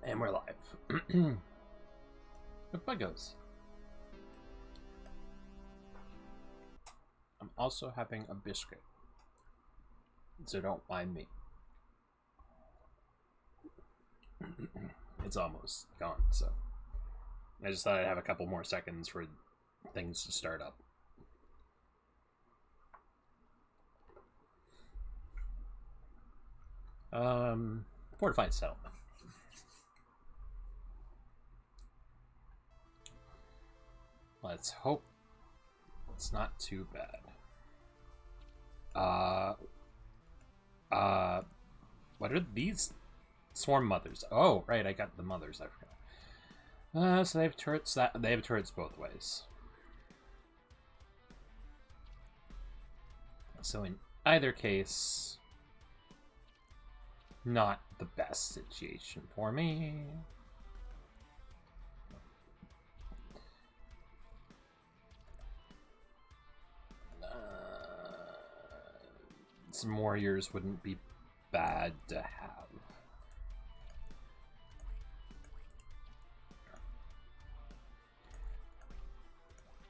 And we're live. With Buggos. I'm also having a biscuit. So don't mind me. It's almost gone, so I just thought I'd have a couple more seconds for things to start up. Fortified settlement. Let's hope it's not too bad. What are these swarm mothers? Oh, right, I got the mothers, I forgot. So they have turrets they have turrets both ways. So in either case, not the best situation for me. Some warriors wouldn't be bad to have.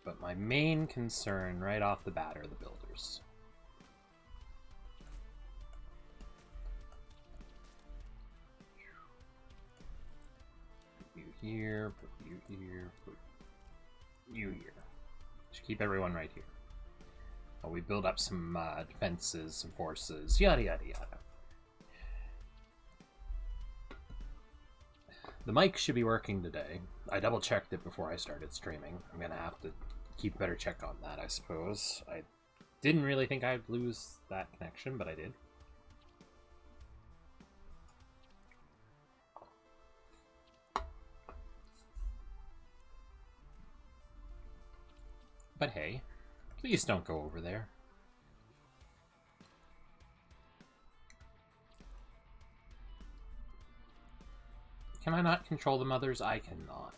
But my main concern right off the bat are the builders. Put you here, put you here, put you here. Just keep everyone right here. We build up some defenses, some forces, yada yada yada. The mic should be working today. I double checked it before I started streaming. I'm gonna have to keep a better check on that, I suppose. I didn't really think I'd lose that connection, but I did. But hey, please don't go over there. Can I not control the mothers? I cannot.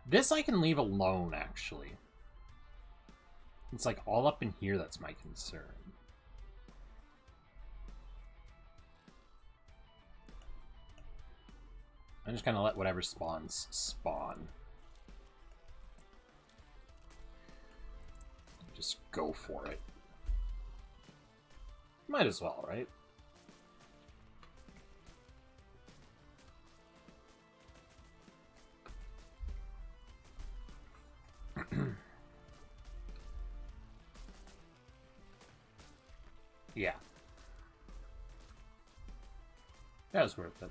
This I can leave alone, actually. It's like all up in here that's my concern. I'm just gonna let whatever spawns spawn. Just go for it. Might as well, right? Yeah. That was worth it.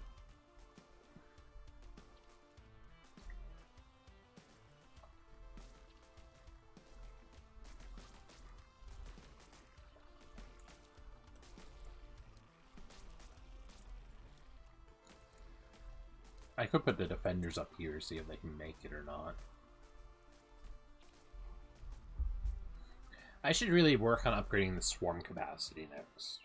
I could put the defenders up here, see if they can make it or not. I should really work on upgrading the swarm capacity next.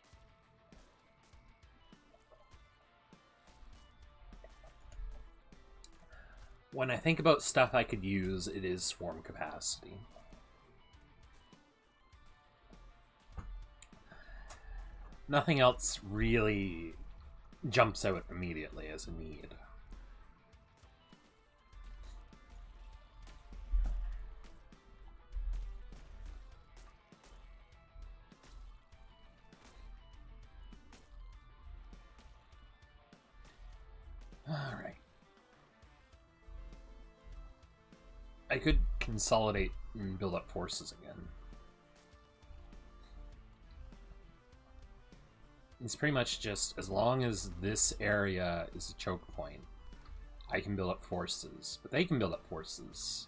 When I think about stuff I could use, it is swarm capacity. Nothing else really jumps out immediately as a need. Alright. I could consolidate and build up forces again. It's pretty much just, as long as this area is a choke point, I can build up forces. But they can build up forces,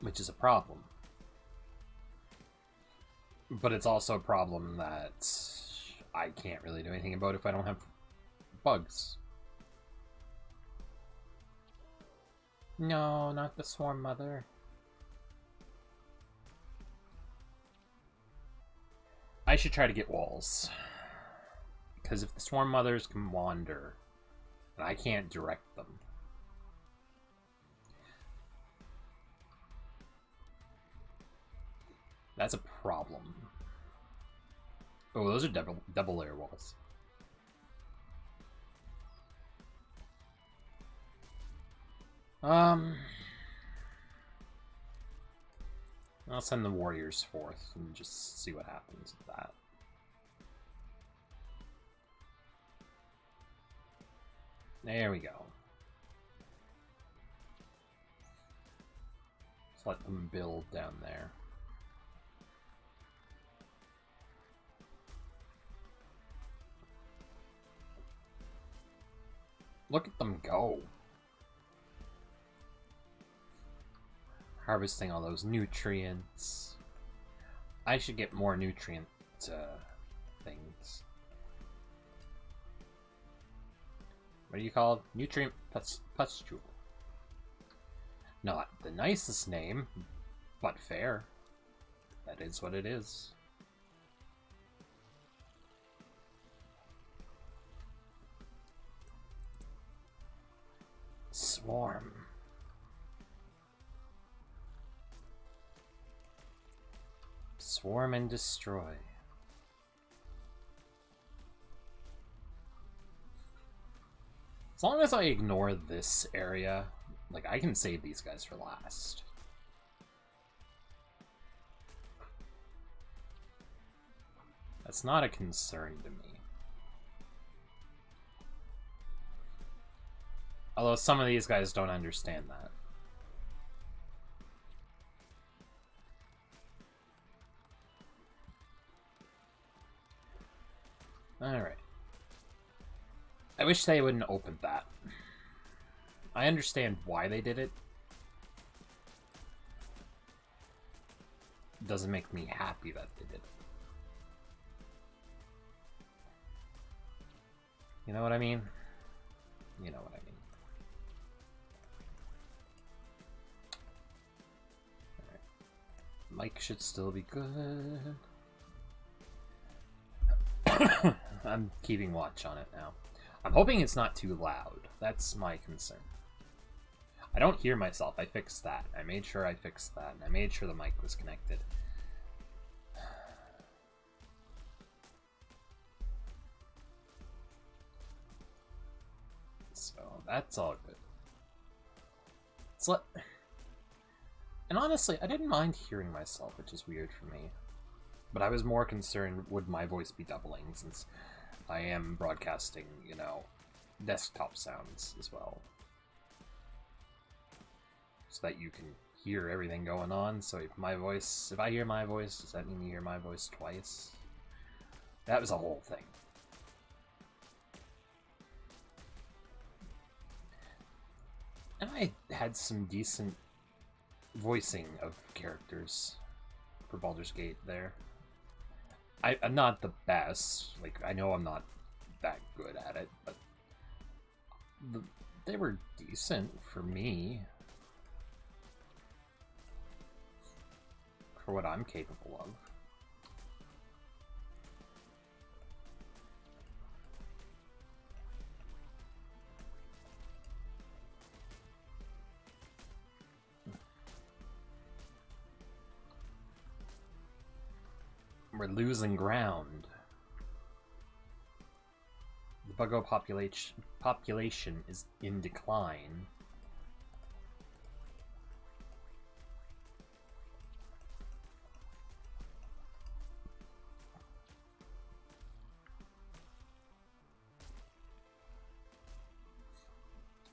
which is a problem. But it's also a problem that I can't really do anything about if I don't have bugs. No, not the swarm mother. I should try to get walls. Because if the swarm mothers can wander, and I can't direct them, That's a problem. Oh, those are double layer walls. I'll send the warriors forth and just see what happens with that. There we go. Let's let them build down there. Look at them go. Harvesting all those nutrients. I should get more nutrient things. What do you call it? Nutrient pustule. Not the nicest name, but fair. That is what it is. Swarm. Swarm and destroy. As long as I ignore this area, like, I can save these guys for last. That's not a concern to me. Although some of these guys don't understand that. Alright. I wish they wouldn't open that. I understand why they did it. It doesn't make me happy that they did it. You know what I mean? You know what I mean. Alright. Mic should still be good. I'm keeping watch on it now. I'm hoping it's not too loud. That's my concern. I don't hear myself. I fixed that. I made sure I fixed that. And I made sure the mic was connected. So that's all good. And honestly, I didn't mind hearing myself, which is weird for me. But I was more concerned, would my voice be doubling, since I am broadcasting, you know, desktop sounds as well. So that you can hear everything going on. So if I hear my voice, does that mean you hear my voice twice? That was a whole thing. And I had some decent voicing of characters for Baldur's Gate there. I'm not the best. Like, I know I'm not that good at it, but they were decent for me. For what I'm capable of. We're losing ground. The Buggo population is in decline.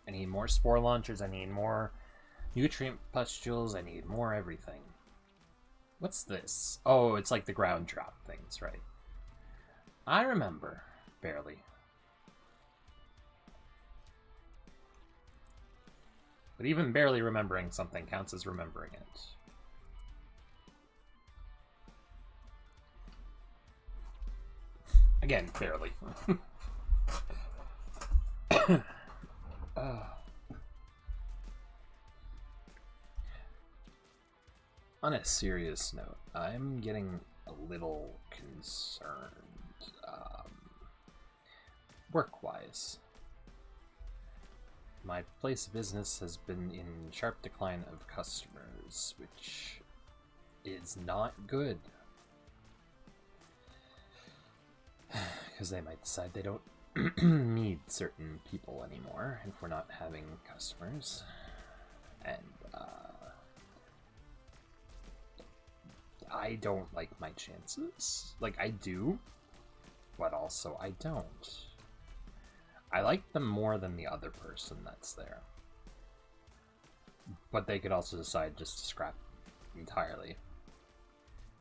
I need more spore launchers, I need more nutrient pustules, I need more everything. What's this? Oh, it's like the ground trap things, right? I remember. Barely. But even barely remembering something counts as remembering it. Again, barely. On a serious note, I'm getting a little concerned, work-wise. My place of business has been in sharp decline of customers, which is not good. Because they might decide they don't need certain people anymore if we're not having customers. And I don't like my chances. Like, I do, but also I don't. I like them more than the other person that's there. But they could also decide just to scrap entirely.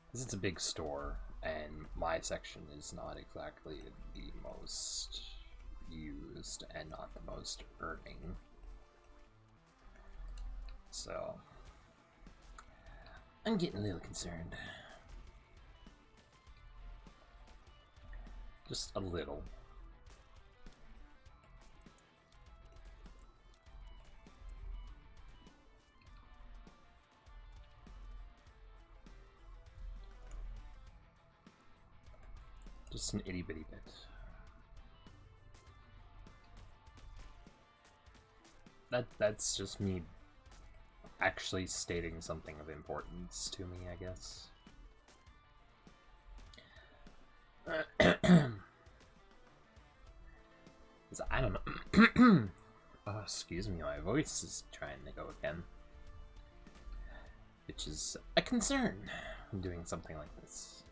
Because it's a big store, and my section is not exactly the most used and not the most earning. So I'm getting a little concerned. Just a little. Just an itty bitty bit. That's just me actually stating something of importance to me, I guess. I don't know. Oh, excuse me, my voice is trying to go again. Which is a concern when doing something like this.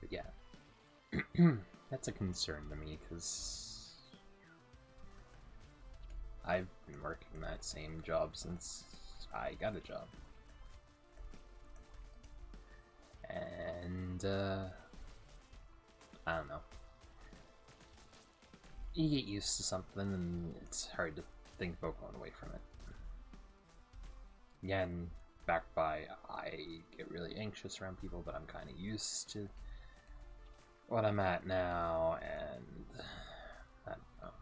But yeah, that's a concern to me because I've been working that same job since I got a job. And, I don't know. You get used to something and it's hard to think about going away from it. Again, backed by I get really anxious around people, but I'm kind of used to what I'm at now, and I don't know.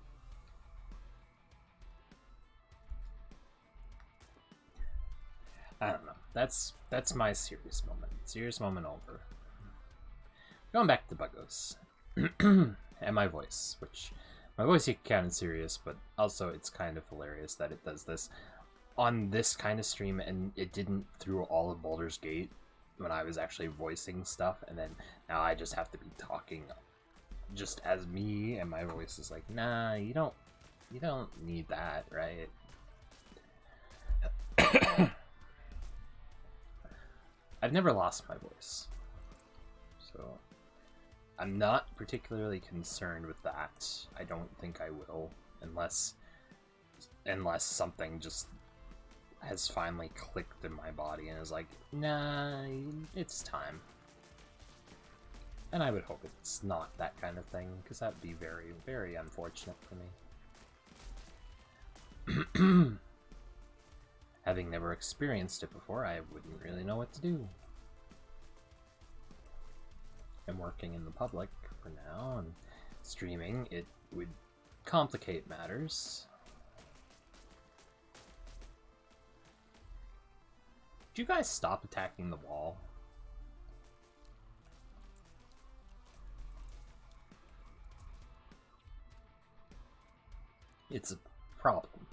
I don't know. That's my serious moment. Serious moment over. Going back to Buggos. And my voice, which my voice you can count as serious, but also it's kind of hilarious that it does this on this kind of stream, and it didn't through all of Baldur's Gate when I was actually voicing stuff, and then now I just have to be talking just as me, and my voice is like, nah, you don't need that, right? I've never lost my voice, so I'm not particularly concerned with that. I don't think I will, unless something just has finally clicked in my body and is like, nah, it's time. And I would hope it's not that kind of thing, because that would be very, very unfortunate for me. Having never experienced it before, I wouldn't really know what to do. I'm working in the public for now, and streaming, it would complicate matters. Did you guys stop attacking the wall? It's a problem.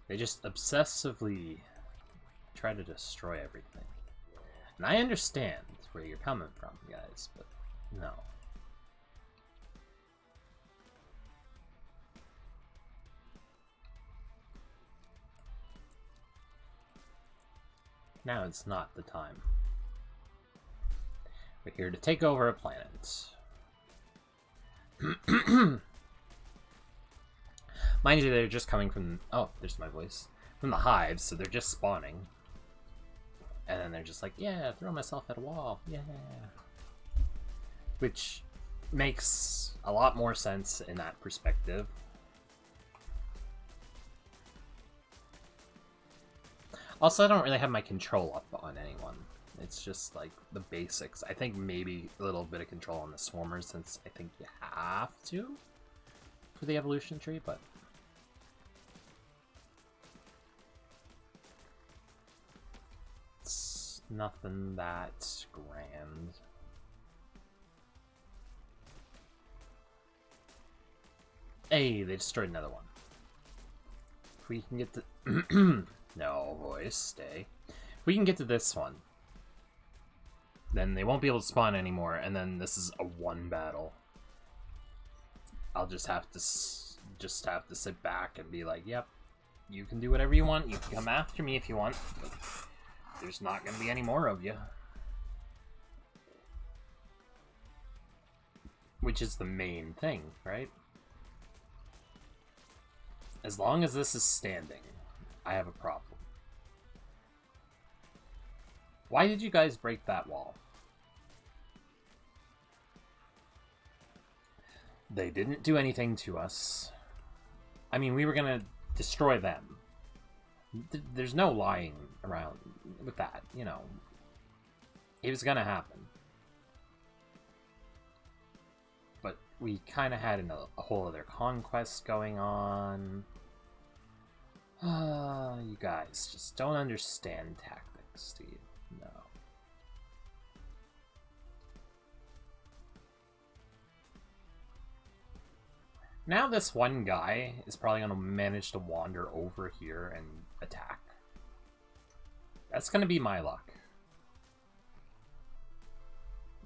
They just obsessively try to destroy everything. And I understand where you're coming from, guys, but no. Now it's not the time. We're here to take over a planet. Mind you, they're just coming from... Oh, there's my voice. From the hives, so they're just spawning. And then they're just like, yeah, throw myself at a wall. Yeah. Which makes a lot more sense in that perspective. Also, I don't really have my control up on anyone. It's just like the basics. I think maybe a little bit of control on the swarmers, since I think you have to for the evolution tree, but it's nothing that grand. Hey, they destroyed another one. If we can get the No, voice, stay. If we can get to this one, then they won't be able to spawn anymore, and then this is a one battle. I'll just have to sit back and be like, yep, you can do whatever you want. You can come after me if you want, but there's not going to be any more of you. Which is the main thing, right? As long as this is standing, I have a problem. Why did you guys break that wall? They didn't do anything to us. I mean, we were gonna destroy them. There's no lying around with that, you know. It was gonna happen. But we kind of had a whole other conquest going on. You guys just don't understand tactics, do you? No. Now this one guy is probably going to manage to wander over here and attack. That's going to be my luck.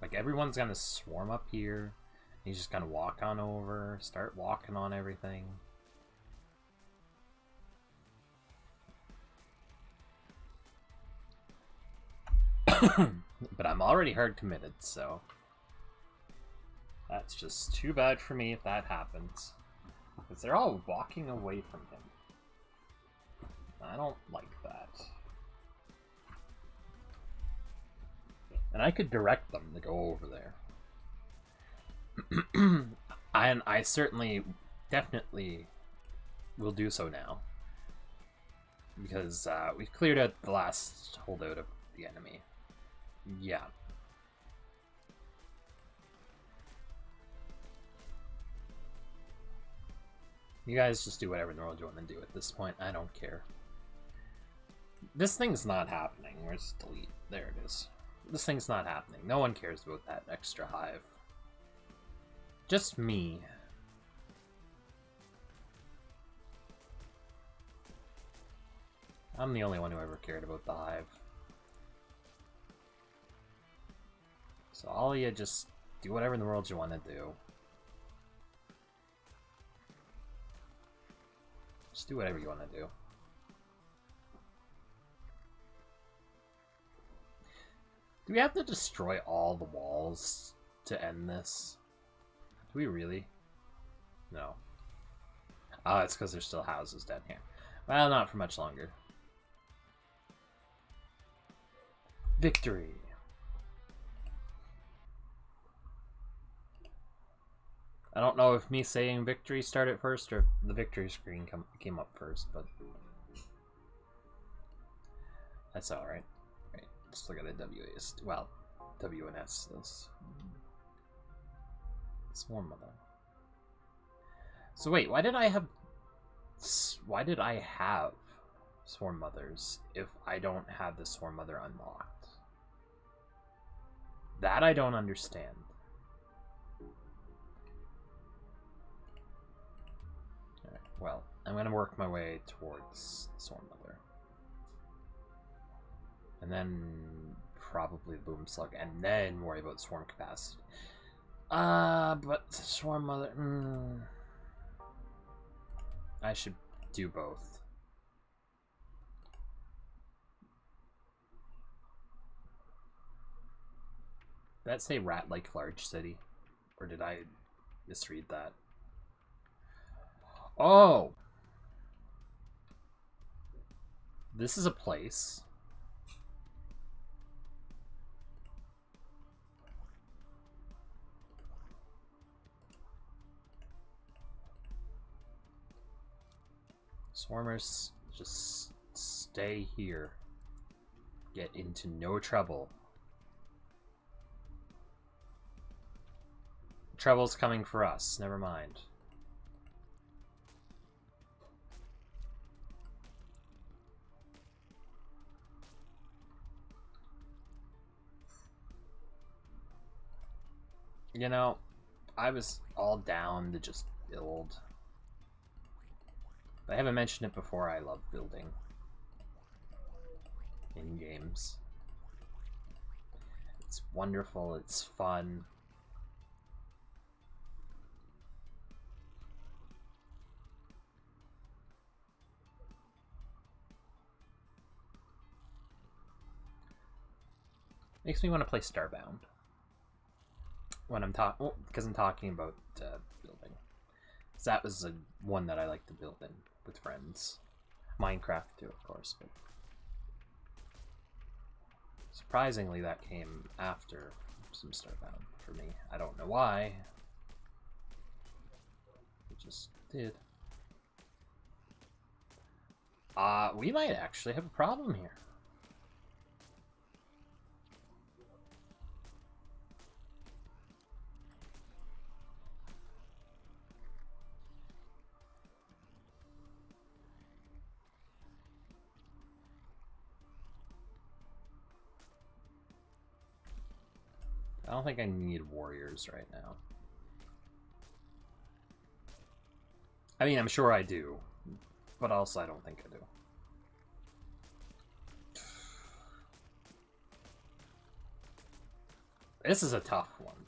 Like, everyone's going to swarm up here. He's just going to walk on over, start walking on everything. But I'm already hard committed, so that's just too bad for me if that happens. Because they're all walking away from him. I don't like that. And I could direct them to go over there. And I certainly, definitely will do so now. Because we've cleared out the last holdout of the enemy. Yeah. You guys just do whatever in the world you want to do at this point. I don't care. This thing's not happening. Where's delete? There it is. This thing's not happening. No one cares about that extra hive. Just me. I'm the only one who ever cared about the hive. So all of you just do whatever in the world you want to do. Just do whatever you want to do. Do we have to destroy all the walls to end this? Do we really? No. Oh, it's because there's still houses down here. Well, not for much longer. Victory! I don't know if me saying victory started first or if the victory screen came up first, but that's alright. Right, let's look at the WAS. Well, WNS this. Swarm Mother. So wait, why did I have Swarm Mothers if I don't have the Swarm Mother unlocked? That I don't understand. Alright, well, I'm gonna work my way towards the Swarm Mother. And then probably the Boom Slug, and then worry about swarm capacity. But Swarm Mother... I should do both. Did that say rat like large city? Or did I misread that? Oh! This is a place. Swarmers, just stay here. Get into no trouble. Trouble's coming for us, never mind. You know, I was all down to just build. I haven't mentioned it before, I love building. in games. It's wonderful, it's fun. Makes me want to play Starbound. When I'm talking, well, because I'm talking about building. So that was one that I like to build in with friends. Minecraft too, of course, but surprisingly that came after some Starbound for me. I don't know why. It just did. We might actually have a problem here. I don't think I need warriors right now. I mean, I'm sure I do, but also I don't think I do. This is a tough one.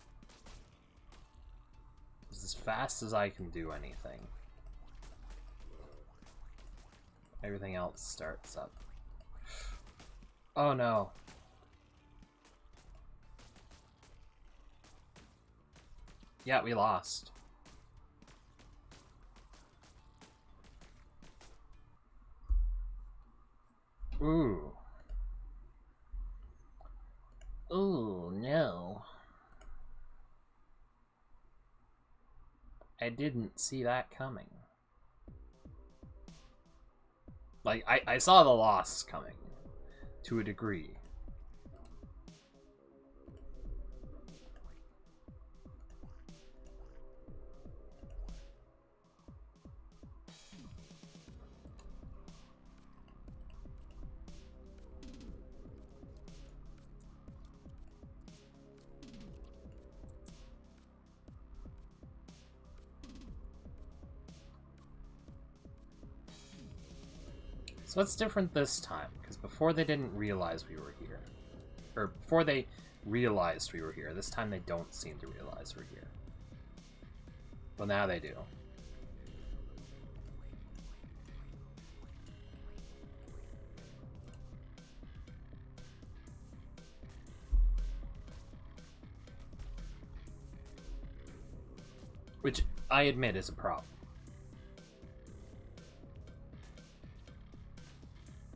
It's as fast as I can do anything. Everything else starts up. Oh no. Yeah, we lost. Ooh. Ooh, no. I didn't see that coming. Like, I saw the loss coming. To a degree. So what's different this time? Because before they didn't realize we were here. Or before they realized we were here. This time they don't seem to realize we're here. Well, now they do. Which I admit is a problem.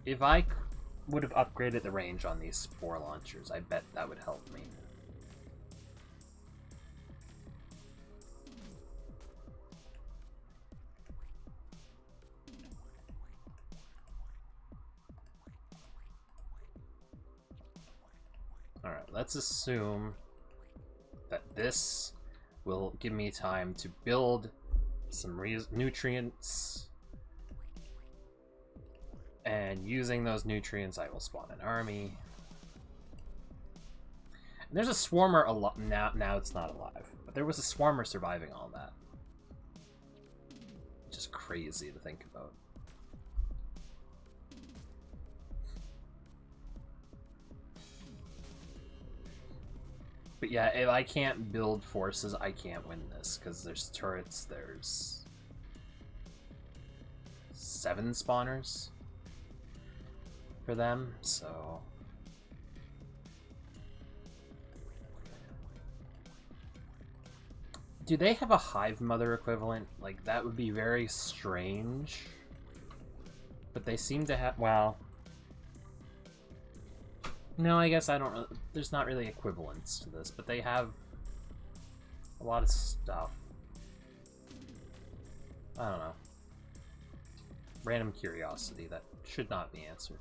If I would have upgraded the range on these spore launchers, I bet that would help me. Alright, let's assume that this will give me time to build some nutrients. And using those nutrients, I will spawn an army. And there's a swarmer now it's not alive. But there was a swarmer surviving all that. Just crazy to think about. But yeah, if I can't build forces, I can't win this. Because there's turrets, there's 7 spawners for them, so do they have a hive mother equivalent? Like, that would be very strange, but they seem to have, well, no, I guess I don't really, there's not really equivalents to this, but they have a lot of stuff. I don't know, random curiosity that should not be answered.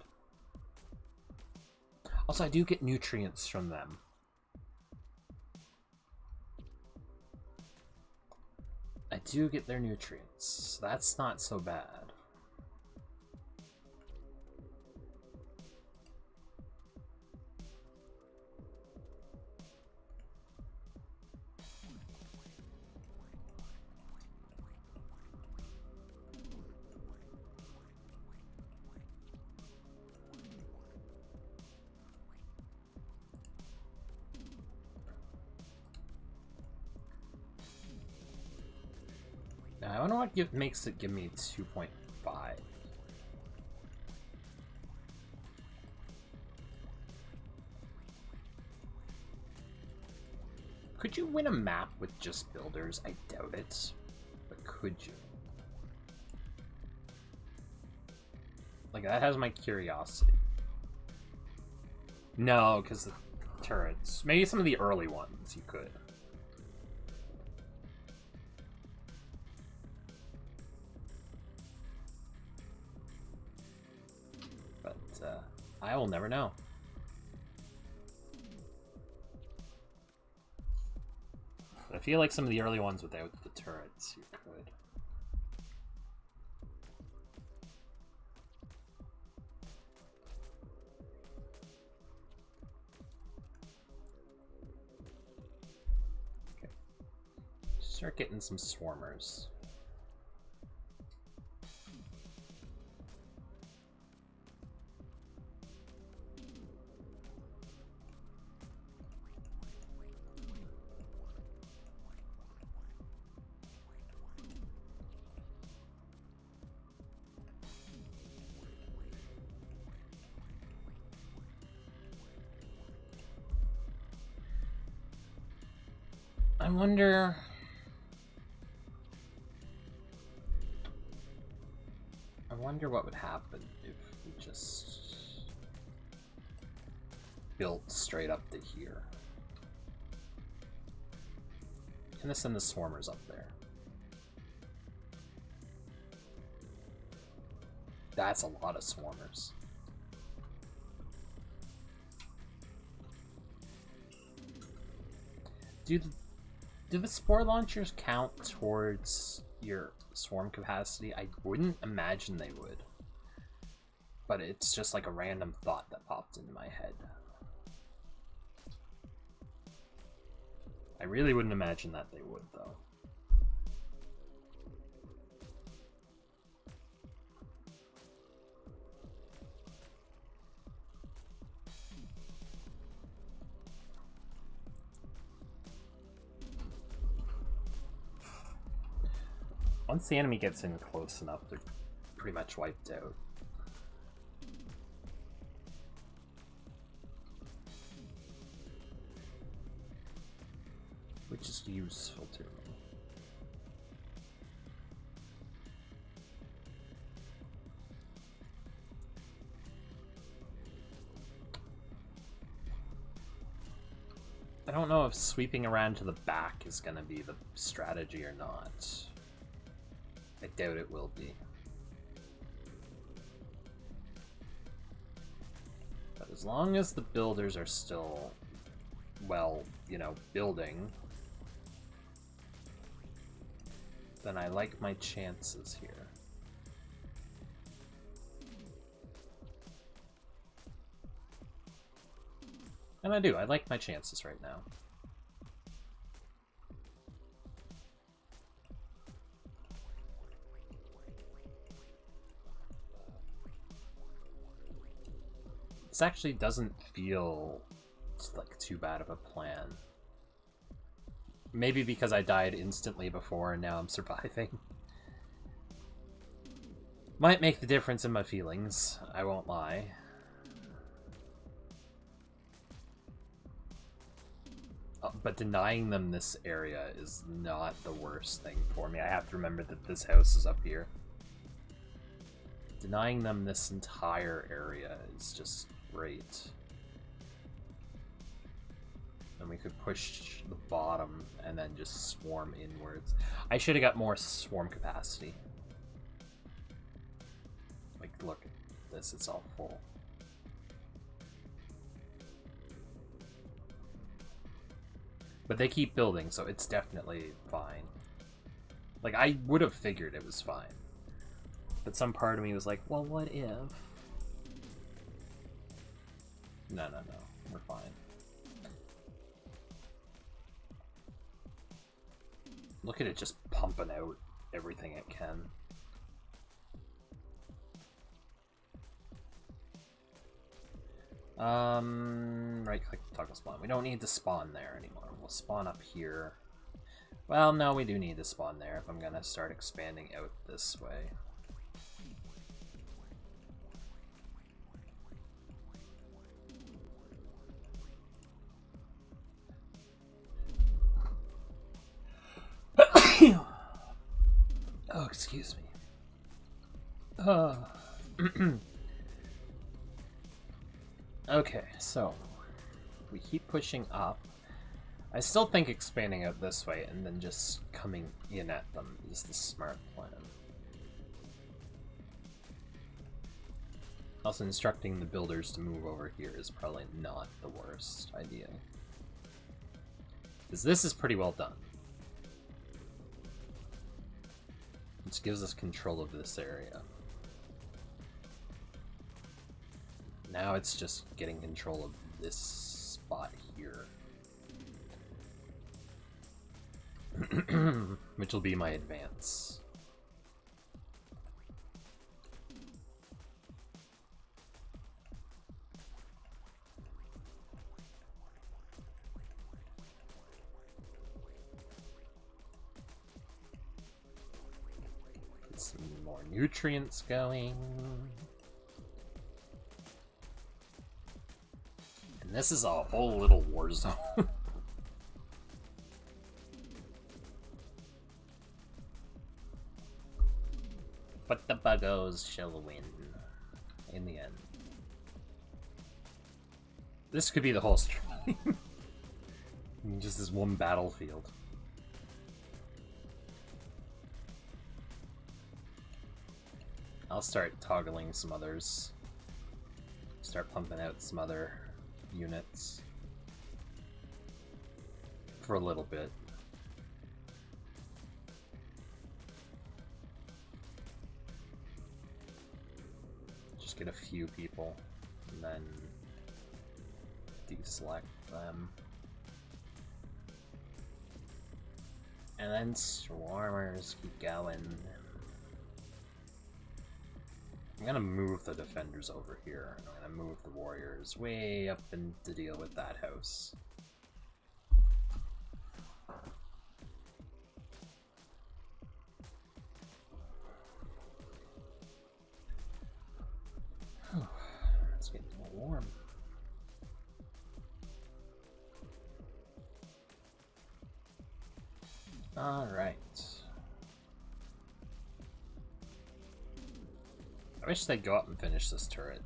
Also, I do get nutrients from them. I do get their nutrients. That's not so bad. wonder what makes it give me 2.5. Could you win a map with just builders? I doubt it. But could you? Like, that has my curiosity. No, because the turrets. Maybe some of the early ones you could. But, I will never know. I feel like some of the early ones without the turrets, you could. Okay. Start getting some swarmers. I wonder what would happen if we just built straight up to here. Can I send the swarmers up there? That's a lot of swarmers. Do the spore launchers count towards your swarm capacity? I wouldn't imagine they would. But it's just like a random thought that popped into my head. I really wouldn't imagine that they would, though. Once the enemy gets in close enough, they're pretty much wiped out. Which is useful to me. I don't know if sweeping around to the back is going to be the strategy or not. I doubt it will be. But as long as the builders are still, well, you know, building, then I like my chances here. And I do, I like my chances right now. This actually doesn't feel like too bad of a plan. Maybe because I died instantly before and now I'm surviving. Might make the difference in my feelings, I won't lie. But denying them this area is not the worst thing for me. I have to remember that this house is up here. Denying them this entire area is just great. And we could push the bottom and then just swarm inwards. I should have got more swarm capacity. Like, look at this, it's all full. But they keep building, so it's definitely fine. Like, I would have figured it was fine. But some part of me was like, well, what if? No, we're fine. Look at it just pumping out everything it can. Right click to toggle spawn. We don't need to spawn there anymore. We'll spawn up here. Well, no, we do need to spawn there if I'm gonna start expanding out this way. Oh, excuse me. Okay, so we keep pushing up. I still think expanding out this way and then just coming in at them is the smart plan. Also, instructing the builders to move over here is probably not the worst idea. Because this is pretty well done. Which gives us control of this area. Now it's just getting control of this spot here. Which will be my advance. Get some more nutrients going. And this is a whole little war zone. But the Buggos shall win in the end. This could be the whole stream. Just this one battlefield. I'll start toggling some others. Start pumping out some other units. For a little bit. Just get a few people, and then deselect them. And then swarmers keep going. I'm gonna move the defenders over here. I'm gonna move the warriors way up and to deal with that house. It's getting a little warm. Alright. I wish they'd go up and finish this turret.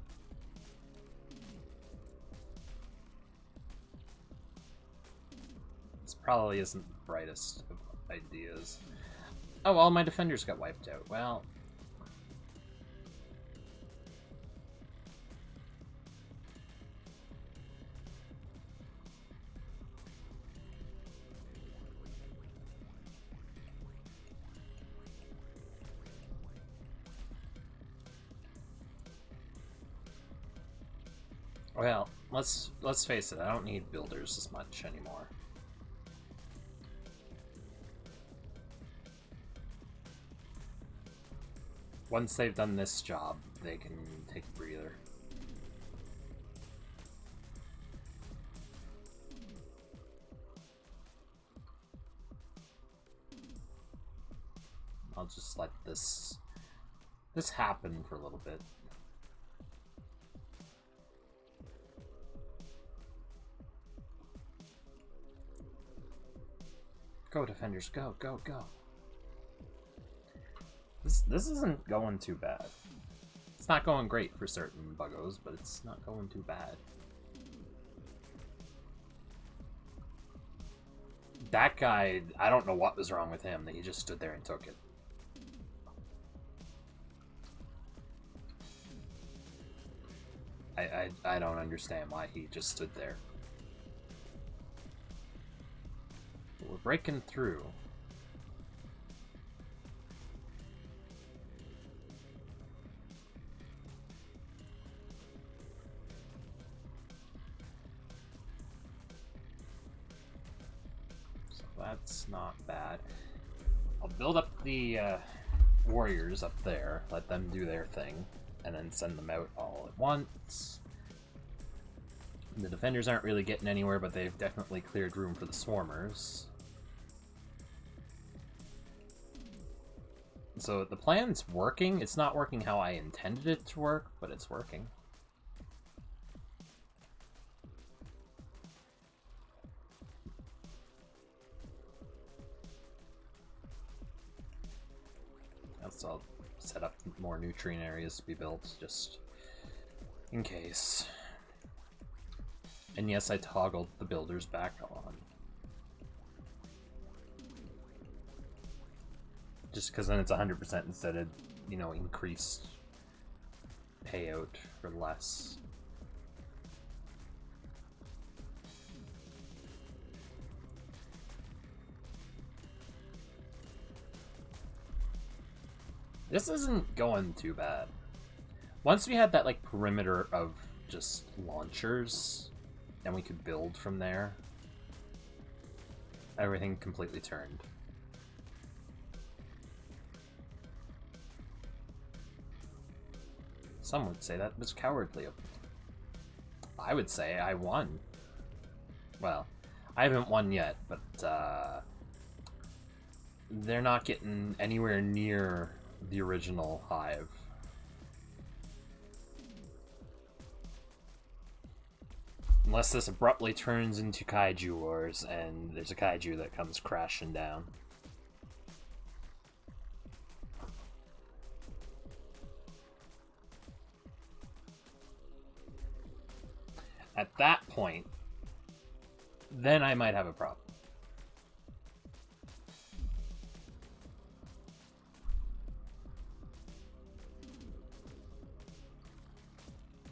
This probably isn't the brightest of ideas. Oh, all my defenders got wiped out. Well... Well, let's face it, I don't need builders as much anymore. Once they've done this job, they can take a breather. I'll just let this happen for a little bit. Go, defenders, go, go, go. This isn't going too bad. It's not going great for certain Buggos, but it's not going too bad. That guy, I don't know what was wrong with him, that he just stood there and took it. I don't understand why he just stood there. We're breaking through. So that's not bad. I'll build up the warriors up there, let them do their thing, and then send them out all at once. The defenders aren't really getting anywhere, but they've definitely cleared room for the swarmers. So the plan's working. It's not working how I intended it to work, but it's working. So I'll set up more nutrient areas to be built, just in case. And yes, I toggled the builders back on. Just because then it's 100% instead of, you know, increased payout for less. This isn't going too bad. Once we had that, like, perimeter of just launchers, and we could build from there, everything completely turned. Some would say that was cowardly of me. I would say I won. Well, I haven't won yet, but they're not getting anywhere near the original hive. Unless this abruptly turns into Kaiju Wars and there's a Kaiju that comes crashing down. At that point, then I might have a problem.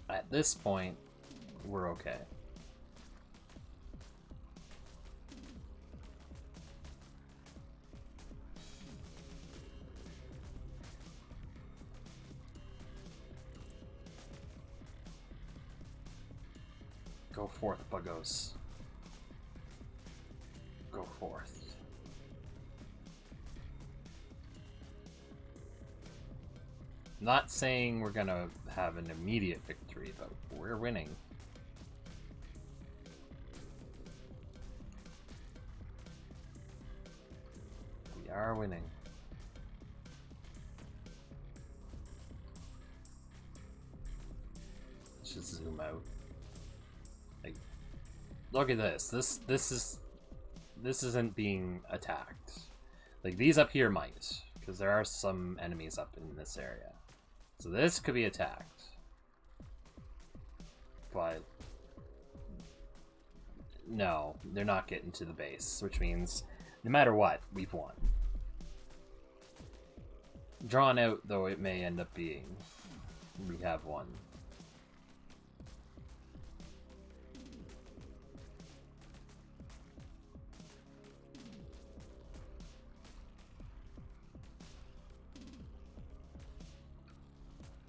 At this point, we're okay. Go forth, Buggos. Go forth. Not saying we're gonna have an immediate victory, but we're winning. We are winning. Let's just zoom out. Like, look at this. This isn't being attacked. Like, these up here might, because there are some enemies up in this area. So this could be attacked. But no, they're not getting to the base, which means no matter what, we've won. Drawn out though it may end up being, we have won.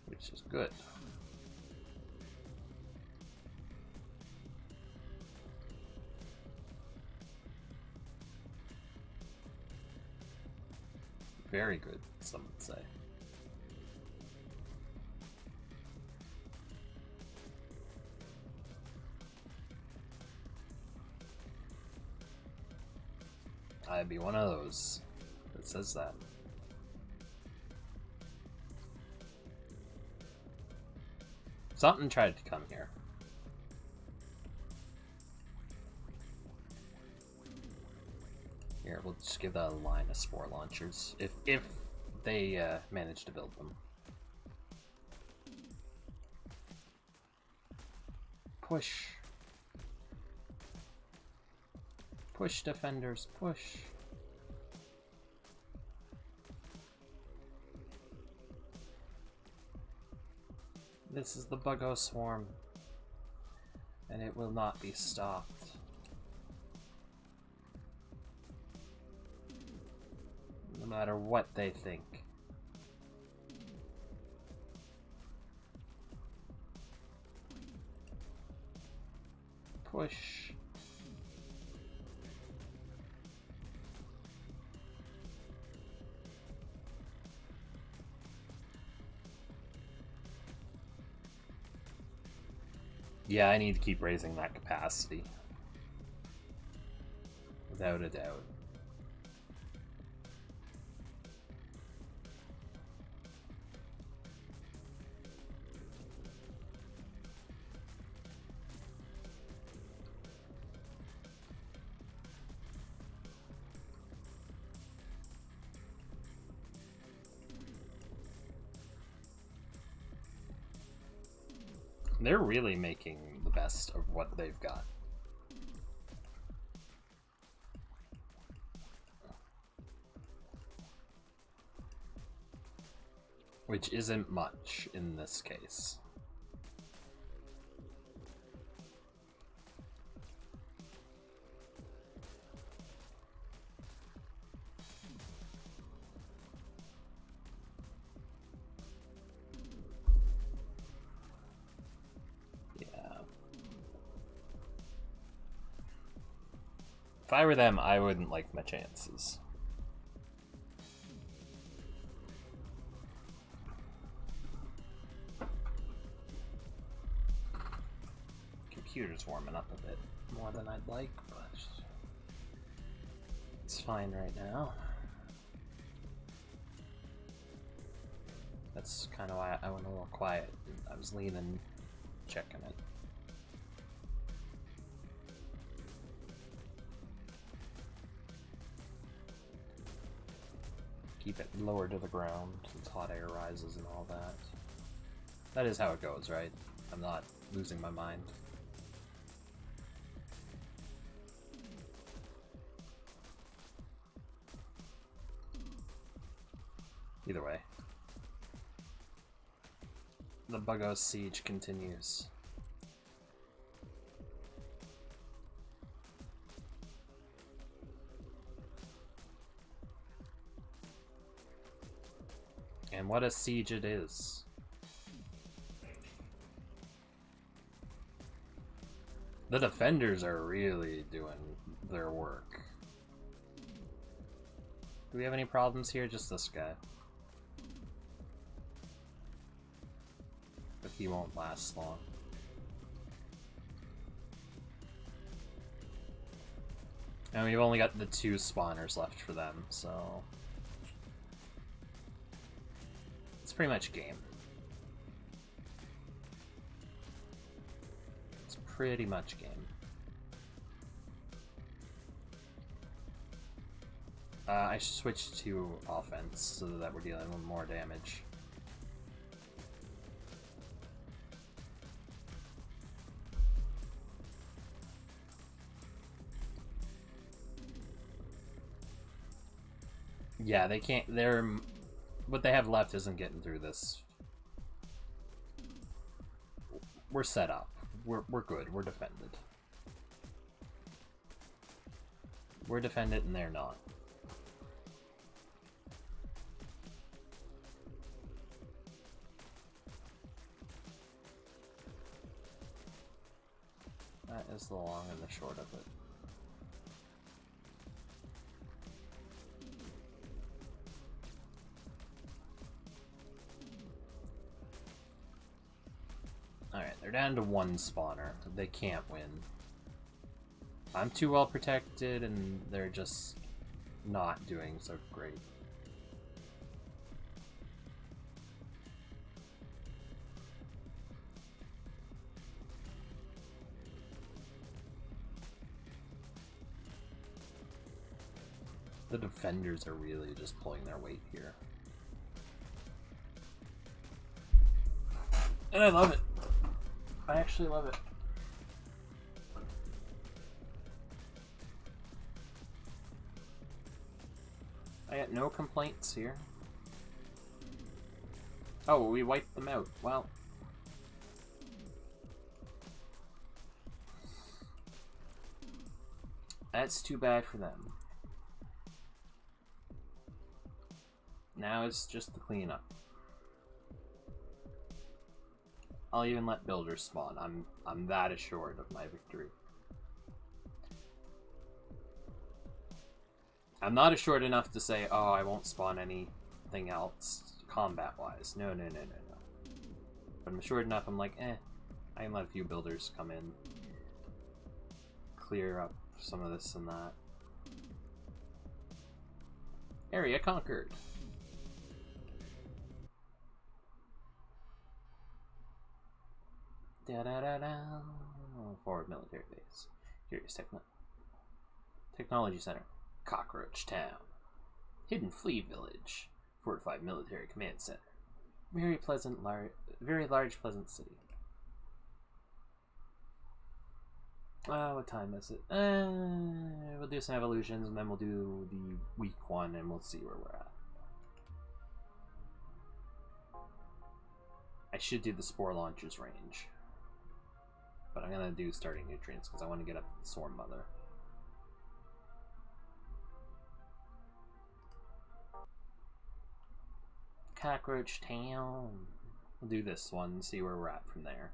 Which is good. Very good, some would say. I'd be one of those that says that. Something tried to come here. Here, we'll just give that a line of spore launchers, if they manage to build them. Push. Push, defenders, push. This is the Buggo swarm, and it will not be stopped. No matter what they think. Push. Yeah, I need to keep raising that capacity. Without a doubt. They're really making the best of what they've got. Which isn't much in this case. If I were them, I wouldn't like my chances. Computer's warming up a bit more than I'd like, but it's fine right now. That's kind of why I went a little quiet. I was leaving, checking it. Keep it lower to the ground since hot air rises and all that. That is how it goes, right? I'm not losing my mind. Either way. The Buggos siege continues. And what a siege it is. The defenders are really doing their work. Do we have any problems here? Just this guy. But he won't last long. And we've only got the 2 spawners left for them, so... it's pretty much game. It's pretty much game. I should switch to offense so that we're dealing with more damage. Yeah, they can't. What they have left isn't getting through this. We're set up. We're good. We're defended. We're defended and they're not. That is the long and the short of it. Alright, they're down to 1 spawner. They can't win. I'm too well protected and they're just not doing so great. The defenders are really just pulling their weight here. And I love it. I actually love it. I got no complaints here. Oh, we wiped them out. Well. That's too bad for them. Now it's just the cleanup. I'll even let builders spawn. I'm that assured of my victory. I'm not assured enough to say, oh, I won't spawn anything else combat-wise. No. But I'm assured enough, I'm like, I can let a few builders come in. Clear up some of this and that. Area conquered. Forward military base. Curious technology center. Cockroach town. Hidden flea village. Fortified military command center. Very pleasant, very large, pleasant city. What time is it? We'll do some evolutions and then we'll do the week one and we'll see where we're at. I should do the spore launchers range. But I'm gonna do starting nutrients because I want to get up to the Swarm Mother. Cockroach Town. We'll do this one and see where we're at from there.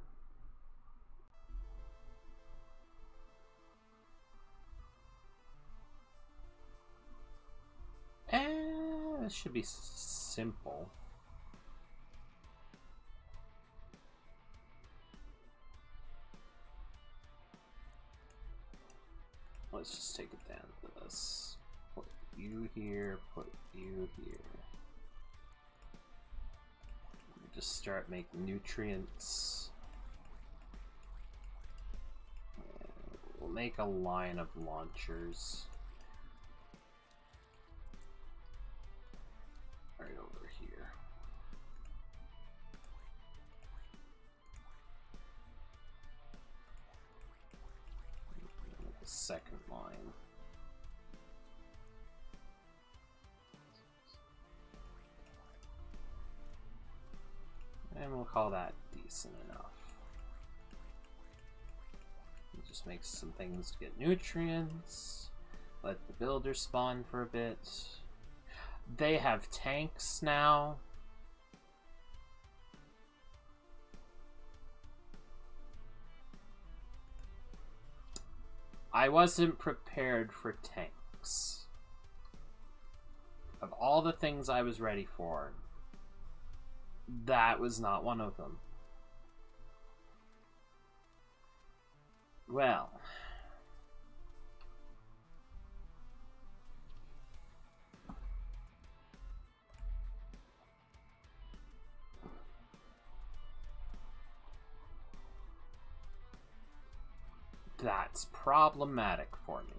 This should be simple. Let's just take it down to this. Put you here, put you here. Just start making nutrients. We'll make a line of launchers. Right over here. Make a second line. And we'll call that decent enough. We'll just make some things to get nutrients. Let the builder spawn for a bit. They have tanks now. I wasn't prepared for tanks. Of all the things I was ready for, that was not one of them. Well, that's problematic for me.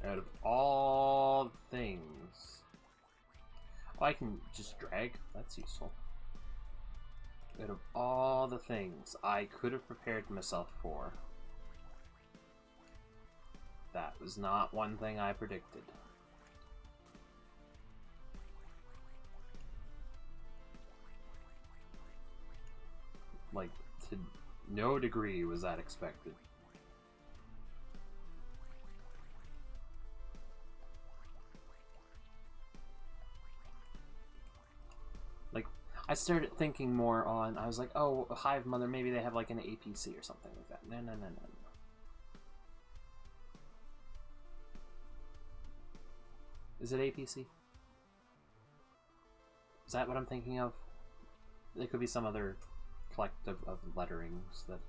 Out of all things, oh, I can just drag. That's useful. Out of all the things I could have prepared myself for, that was not one thing I predicted. Like, to no degree was that expected. Like, I started thinking more on, I was like, oh, a Hive Mother, maybe they have like an APC or something like that. No. Is it APC? Is that what I'm thinking of? There could be some other collective of letterings that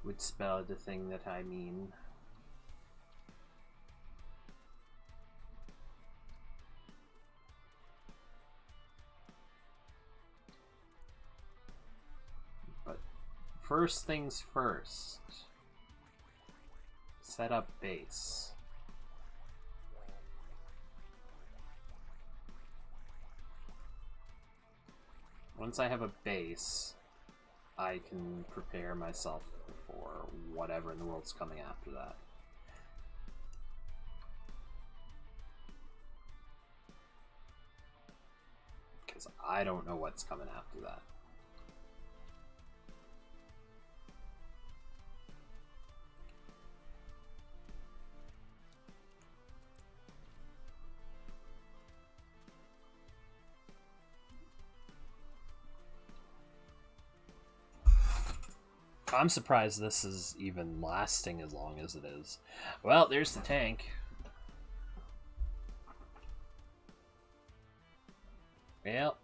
would spell the thing that I mean. But first things first. Set up base. Once I have a base, I can prepare myself for whatever in the world's coming after that. Because I don't know what's coming after that. I'm surprised this is even lasting as long as it is. Well, there's the tank. Yep.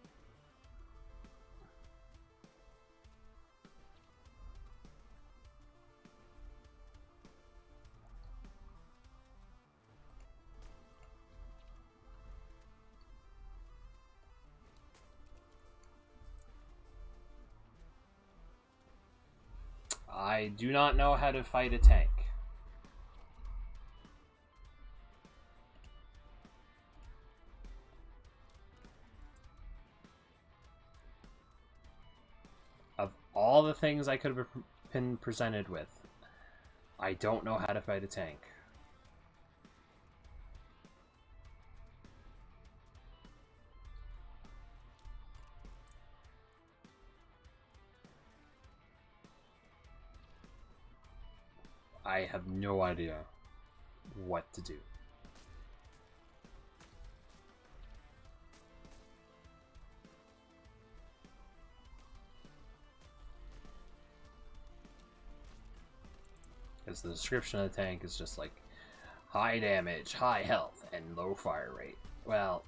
I do not know how to fight a tank. all the things I could have been presented with, I don't know how to fight a tank. I have no idea what to do. Because the description of the tank is just like high damage, high health, and low fire rate. Well,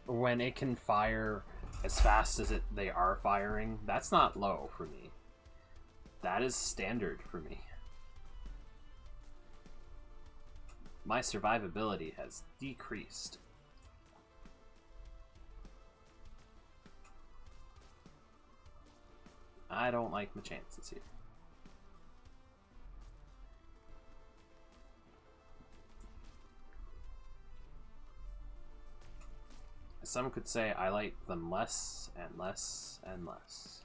when it can fire as fast as they are firing, that's not low for me. That is standard for me. My survivability has decreased. I don't like my chances here. Some could say I like them less and less and less.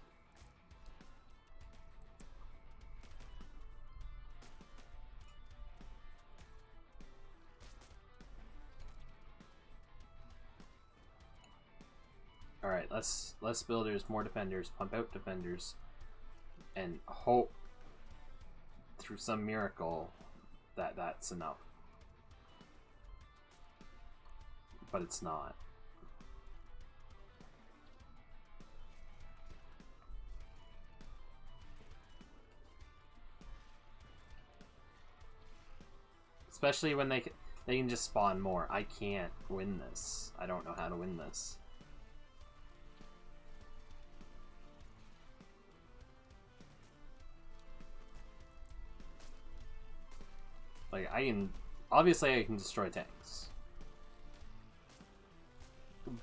Alright, less builders, more defenders, pump out defenders, and hope through some miracle that that's enough. But it's not. Especially when they can just spawn more. I can't win this. I don't know how to win this. Like, obviously I can destroy tanks.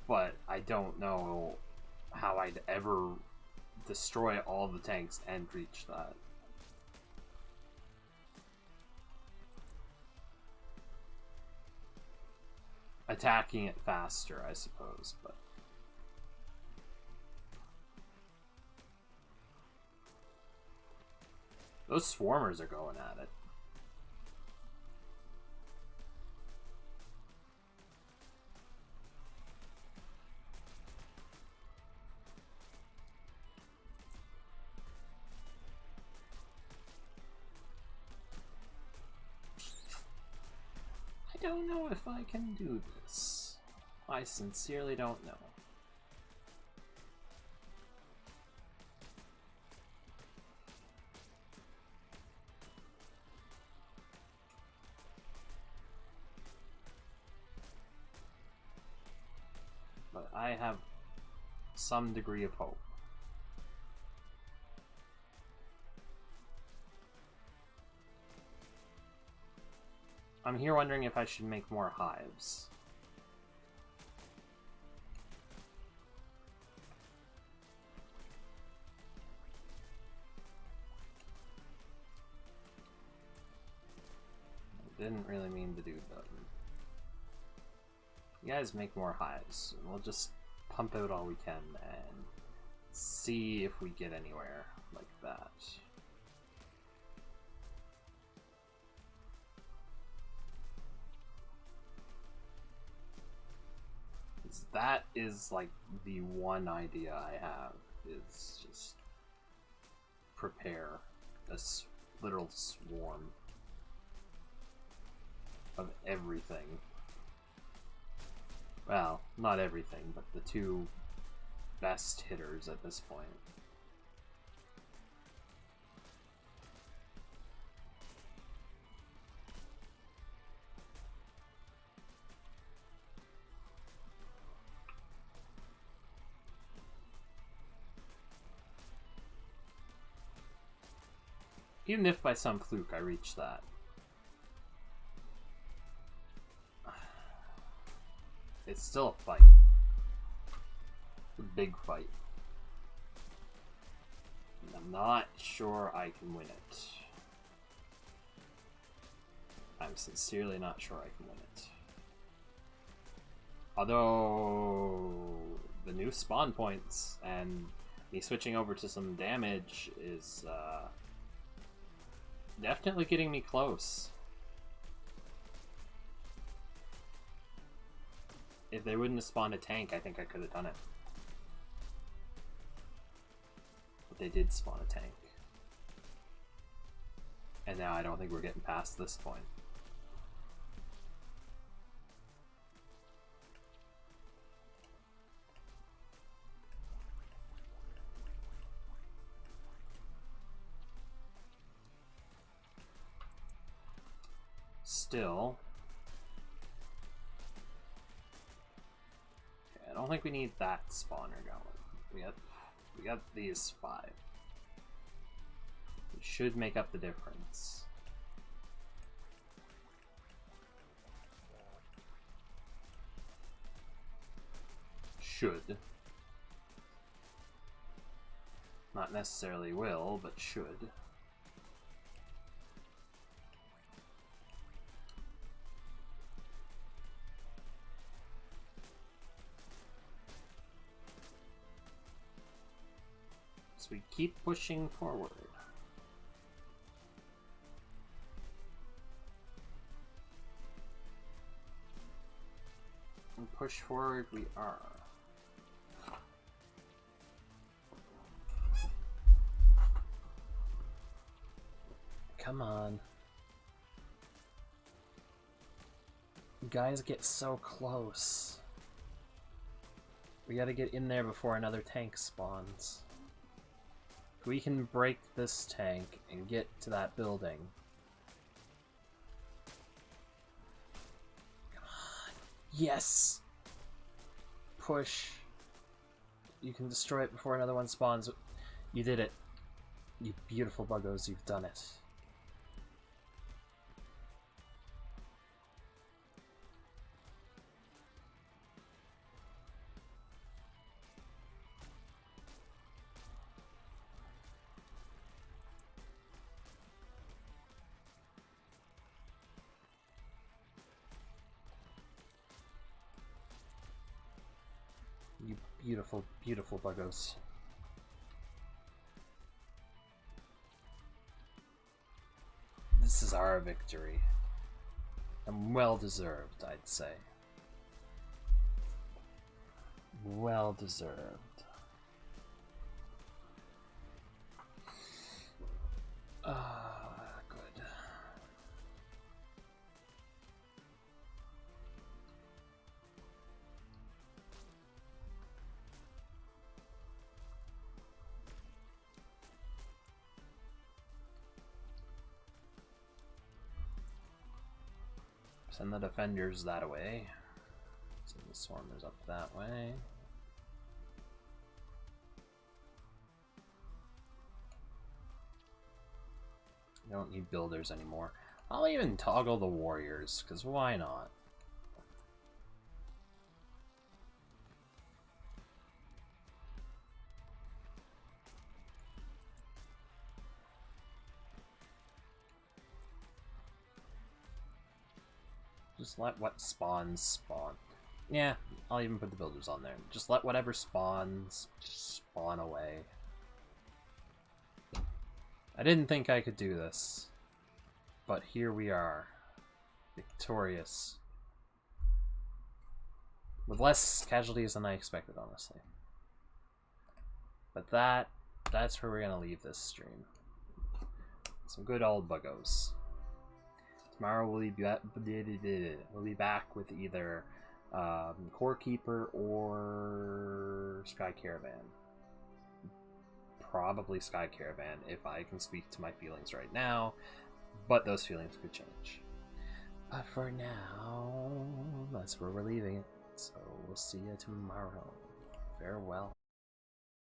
But I don't know how I'd ever destroy all the tanks and reach that. Attacking it faster, I suppose, but... Those swarmers are going at it. I don't know if I can do this. I sincerely don't know. But I have some degree of hope. I'm here wondering if I should make more hives. I didn't really mean to do that. You guys make more hives. We'll just pump out all we can and see if we get anywhere like that. That is like the one idea I have, is just prepare a literal swarm of everything. Well, not everything, but the two best hitters at this point. Even if by some fluke I reach that. It's still a fight. It's a big fight. And I'm not sure I can win it. I'm sincerely not sure I can win it. Although the new spawn points and Me switching over to some damage is definitely getting me close. If they wouldn't have spawned a tank, I think I could have done it. But they did spawn a tank. And now I don't think we're getting past this point. Still, okay, I don't think we need that spawner going. We got these 5. It should make up the difference. Should. Not necessarily will, but should. So we keep pushing forward. And push forward we are. Come on. You guys get so close. We gotta get in there before another tank spawns. If we can break this tank and get to that building. Come on. Yes! Push. You can destroy it before another one spawns. You did it. You beautiful buggos, you've done it. You beautiful, beautiful buggos. This is our victory. And well deserved, I'd say. Well deserved. Good. Send the defenders that way. Send the swarmers up that way. I don't need builders anymore. I'll even toggle the warriors, because why not? Just let what spawns spawn. Yeah, I'll even put the builders on there. Just let whatever spawns just spawn away. I didn't think I could do this, but here we are, victorious. With less casualties than I expected, honestly. But that's where we're gonna leave this stream. Some good old buggos. Tomorrow we'll be back with either Core Keeper or Sky Caravan. Probably Sky Caravan if I can speak to my feelings right now, but those feelings could change. But for now, that's where we're leaving it. So we'll see you tomorrow. Farewell.